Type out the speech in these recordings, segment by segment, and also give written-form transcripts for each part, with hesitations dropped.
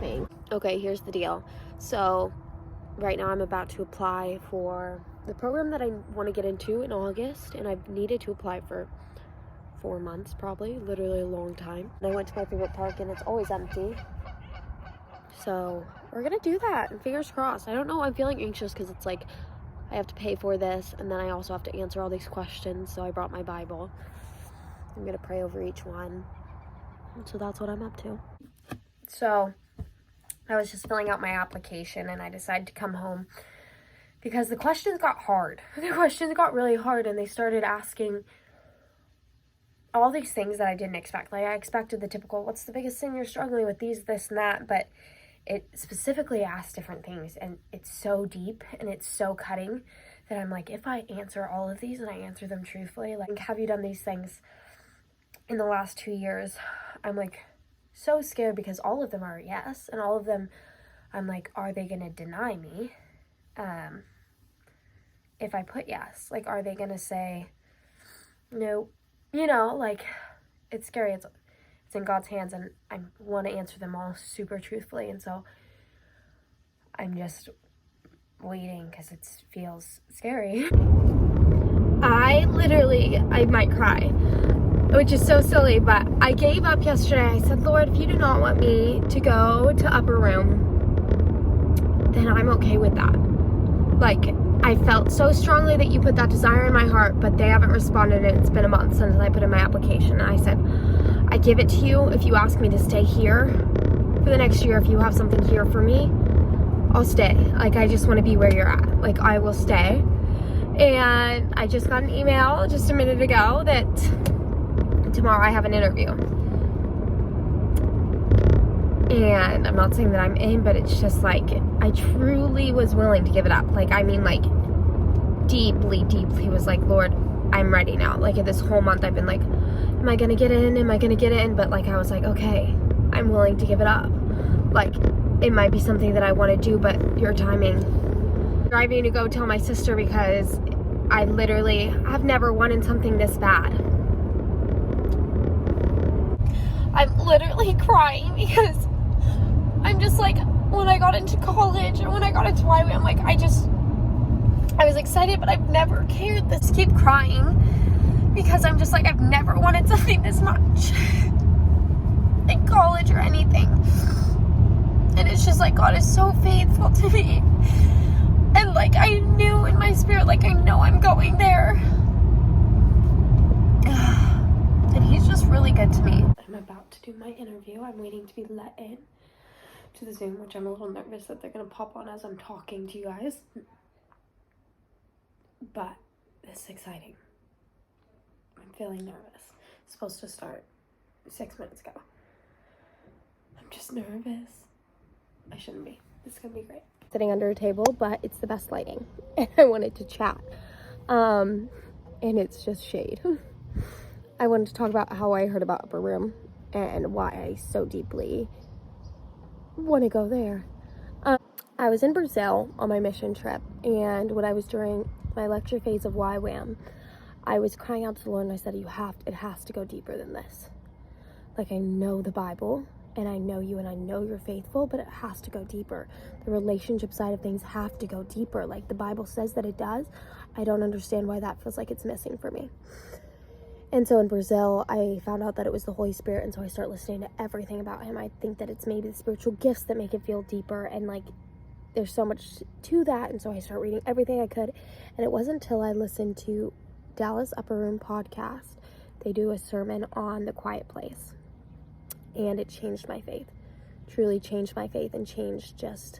think. Okay, here's the deal. So right now I'm about to apply for the program that I want to get into in August, and I've needed to apply for 4 months, probably, literally a long time. And I went to my favorite park and it's always empty. So we're gonna do that, and fingers crossed. I don't know, I'm feeling anxious because it's like I have to pay for this, and then I also have to answer all these questions. So I brought my Bible. I'm gonna pray over each one. And so that's what I'm up to. So I was just filling out my application and I decided to come home because the questions got hard. The questions got really hard, and they started asking all these things that I didn't expect. Like, I expected the typical, what's the biggest thing you're struggling with, these, this, and that, but it specifically asked different things, and it's so deep and it's so cutting that I'm like, if I answer all of these and I answer them truthfully, like, have you done these things in the last 2 years? I'm like so scared because all of them are yes, and all of them I'm like, are they gonna deny me if I put yes? Like, are they gonna say no? You know, like, it's scary. It's in God's hands, and I want to answer them all super truthfully, and so I'm just waiting because it feels scary. I might cry, which is so silly, but I gave up yesterday. I said, Lord, if you do not want me to go to upper room, then I'm okay with that. Like, I felt so strongly that you put that desire in my heart, but they haven't responded, and it's been a month since I put in my application. And I said, I give it to you. If you ask me to stay here for the next year, if you have something here for me, I'll stay. Like, I just want to be where you're at. Like, I will stay. And I just got an email just a minute ago that tomorrow I have an interview. And I'm not saying that I'm in, but it's just like, I truly was willing to give it up. Like, I mean, like, deeply was like, Lord, I'm ready now. Like, this whole month I've been like, am I gonna get in? Am I gonna get in? But like, I was like, okay, I'm willing to give it up. Like, it might be something that I want to do, but your timing. Driving to go tell my sister because I literally have never wanted something this bad. I'm literally crying because I'm just like, when I got into college and when I got into YWAM, like, I was excited, but I've never cared this. Keep crying because I'm just like, I've never wanted something this much, like college or anything. And it's just like, God is so faithful to me. And like, I knew in my spirit, like, I know I'm going there. And he's just really good to me. I'm about to do my interview. I'm waiting to be let in to the Zoom, which I'm a little nervous that they're gonna pop on as I'm talking to you guys. But this is exciting. I'm feeling nervous. It's supposed to start 6 minutes ago. I'm just nervous. I shouldn't be. This is gonna be great. Sitting under a table, but it's the best lighting. And I wanted to chat. And it's just shade. I wanted to talk about how I heard about Upper Room and why I so deeply want to go there. I was in Brazil on my mission trip, and when I was during my lecture phase of YWAM, I was crying out to the Lord, and I said, it has to go deeper than this. Like, I know the Bible, and I know you, and I know you're faithful, but it has to go deeper. The relationship side of things have to go deeper. Like, the Bible says that it does. I don't understand why that feels like it's missing for me. And so in Brazil, I found out that it was the Holy Spirit, and so I start listening to everything about him. I think that it's maybe the spiritual gifts that make it feel deeper, and like, there's so much to that. And so I start reading everything I could, and it wasn't until I listened to Dallas Upper Room podcast. They do a sermon on the quiet place, and it changed my faith, truly changed my faith, and changed just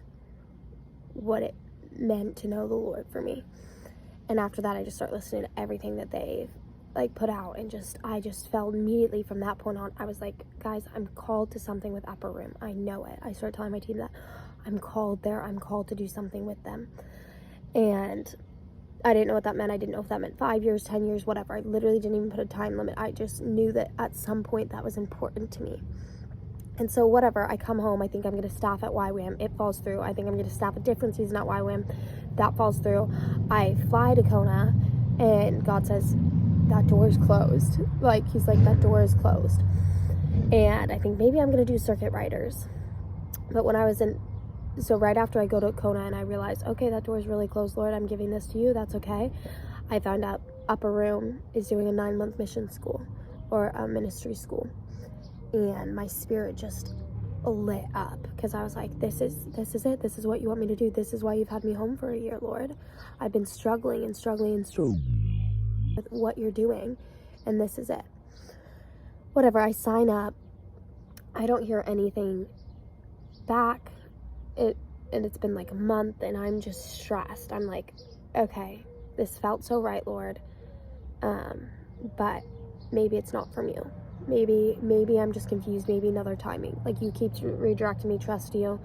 what it meant to know the Lord for me. And after that, I just start listening to everything that they've like put out, and I just felt immediately from that point on, I was like, guys, I'm called to something with Upper Room. I know it. I started telling my team that I'm called there. I'm called to do something with them. And I didn't know what that meant. I didn't know if that meant 5 years, 10 years, whatever. I literally didn't even put a time limit. I just knew that at some point that was important to me. And so whatever, I come home, I think I'm going to staff at YWAM. It falls through. I think I'm going to staff a different season at YWAM. That falls through. I fly to Kona, and God says, that door is closed. Like, he's like, that door is closed. And I think maybe I'm going to do circuit riders. But when I was in, so right after I go to Kona and I realized, okay, that door is really closed, Lord, I'm giving this to you, that's okay. I found out Upper Room is doing a 9-month mission school, or a ministry school. And my spirit just lit up, because I was like, this is it. This is what you want me to do. This is why you've had me home for a year, Lord. I've been struggling with what you're doing, and this is it. Whatever, I sign up. I don't hear anything back. And it's been like a month, and I'm just stressed. I'm like, okay, this felt so right, Lord. But maybe it's not from you. Maybe I'm just confused. Maybe another timing. Like, you keep redirecting me, trust you.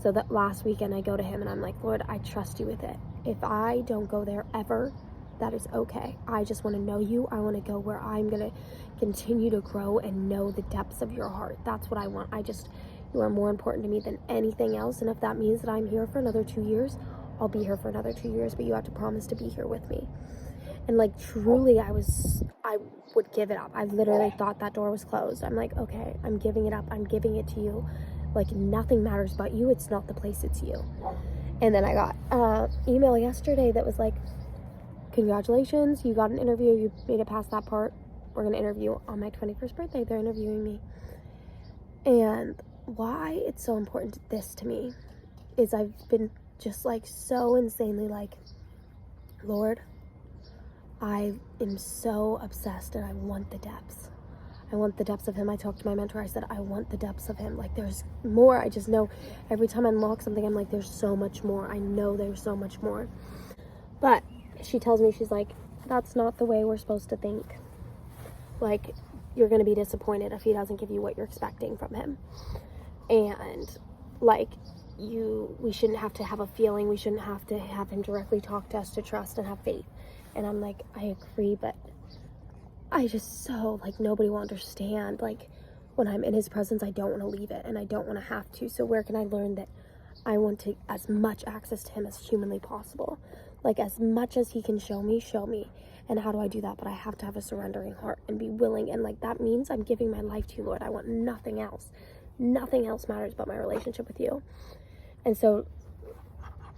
So that last weekend I go to him and I'm like, Lord, I trust you with it. If I don't go there ever, that is okay. I just want to know you. I want to go where I'm going to continue to grow and know the depths of your heart. That's what I want. You are more important to me than anything else. And if that means that I'm here for another 2 years, I'll be here for another 2 years, but you have to promise to be here with me. And like, truly, I would give it up. I literally thought that door was closed. I'm like, okay, I'm giving it up. I'm giving it to you. Like, nothing matters but you. It's not the place, it's you. And then I got an email yesterday that was like, congratulations, you got an interview. You made it past that part. We're going to interview on my 21st birthday. They're interviewing me. And why it's so important this to me is I've been just like so insanely like, Lord, I am so obsessed and I want the depths. I want the depths of him. I talked to my mentor. I said, I want the depths of him. Like, there's more. I just know every time I unlock something, I'm like, there's so much more. I know there's so much more. But she tells me, she's like, that's not the way we're supposed to think. Like, you're going to be disappointed if he doesn't give you what you're expecting from him. And like, we shouldn't have to have a feeling. We shouldn't have to have him directly talk to us to trust and have faith. And I'm like, I agree, but I just so, like, nobody will understand. Like, when I'm in his presence, I don't want to leave it, and I don't want to have to. So where can I learn that I want to as much access to him as humanly possible? Like, as much as he can show me. And how do I do that? But I have to have a surrendering heart and be willing. And like, that means I'm giving my life to you, Lord. I want nothing else. Nothing else matters but my relationship with you. And so,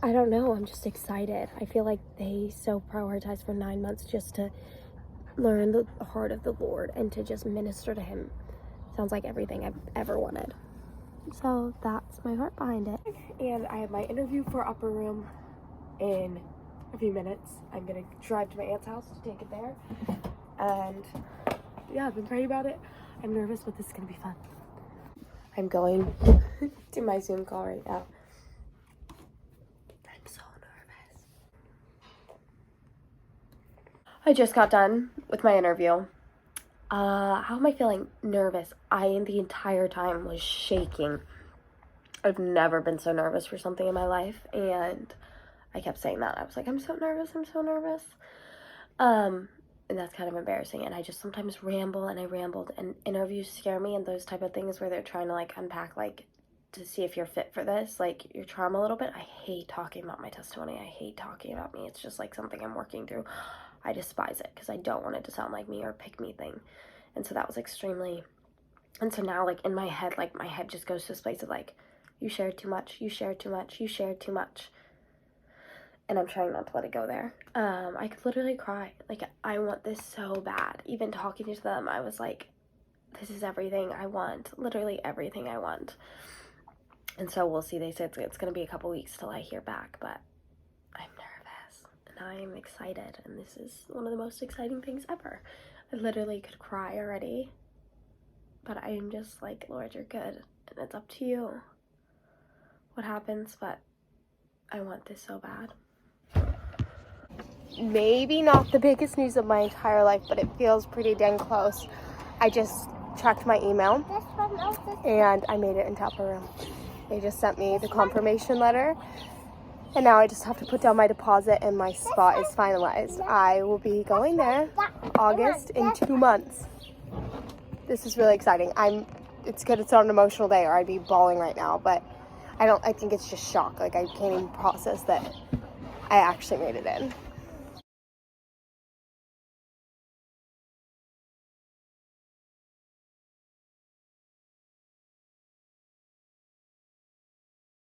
I don't know, I'm just excited. I feel like they so prioritize for 9 months just to learn the heart of the Lord and to just minister to him. Sounds like everything I've ever wanted. So that's my heart behind it. And I have my interview for Upper Room in a few minutes. I'm gonna drive to my aunt's house to take it there. And yeah, I've been praying about it. I'm nervous, but this is gonna be fun. I'm going to my Zoom call right now. I'm so nervous. I just got done with my interview. How am I feeling? Nervous. I, the entire time, was shaking. I've never been so nervous for something in my life, and I kept saying that. I was like, I'm so nervous. And that's kind of embarrassing, and I just sometimes ramble, and I rambled, and interviews scare me, and those type of things where they're trying to, like, unpack, like, to see if you're fit for this, like, your trauma a little bit. I hate talking about my testimony. I hate talking about me. It's just, like, something I'm working through. I despise it, because I don't want it to sound like me or pick me thing, and so that was extremely, and so now, like, in my head, like, my head just goes to this place of, like, you shared too much, and I'm trying not to let it go there. I could literally cry. Like, I want this so bad. Even talking to them, I was like, this is everything I want. Literally everything I want. And so we'll see. They said it's going to be a couple weeks till I hear back, but I'm nervous. And I am excited. And this is one of the most exciting things ever. I literally could cry already. But I am just like, Lord, you're good. And it's up to you what happens, but I want this so bad. Maybe not the biggest news of my entire life, but it feels pretty dang close. I just checked my email, and I made it into Upper Room. They just sent me the confirmation letter, and now I just have to put down my deposit, and my spot is finalized. I will be going there August in 2 months. This is really exciting. It's good it's not an emotional day, or I'd be bawling right now, but I think it's just shock. Like, I can't even process that I actually made it in.